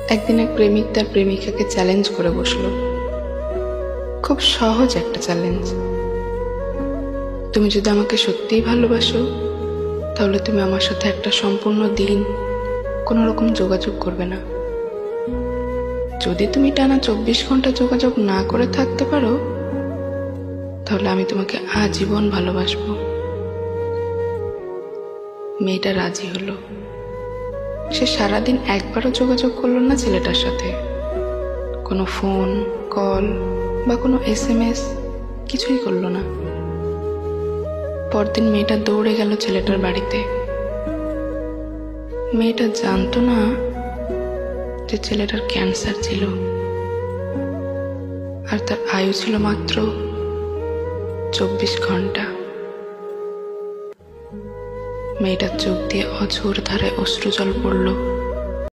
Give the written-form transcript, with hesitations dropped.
একদিন এক প্রেমিক তার প্রেমিকাকে চ্যালেঞ্জ করে বসলো। খুব সহজ একটা চ্যালেঞ্জ। তুমি যদি আমাকে সত্যিই ভালোবাসো, তাহলে তুমি আমার সাথে একটা সম্পূর্ণ দিন কোনো রকম যোগাযোগ করবে না। যদি তুমি টানা 24 ঘন্টা যোগাযোগ না করে থাকতে পারো, তাহলে আমি তোমাকে আজীবন ভালোবাসবো। মেয়েটা রাজি হলো। সে সারাদিন একবারও যোগাযোগ করলো না ছেলেটার সাথে। কোনো ফোন কল বা কোনো SMS কিছুই করলো না। পরদিন মেয়েটা দৌড়ে গেল ছেলেটার বাড়িতে। মেয়েটা জানতো না যে ছেলেটার ক্যান্সার ছিল, আর তার আয়ু ছিল মাত্র 24 ঘন্টা। মেয়েটার চোখ দিয়ে অঝোর ধারায় অশ্রুজল পড়ল।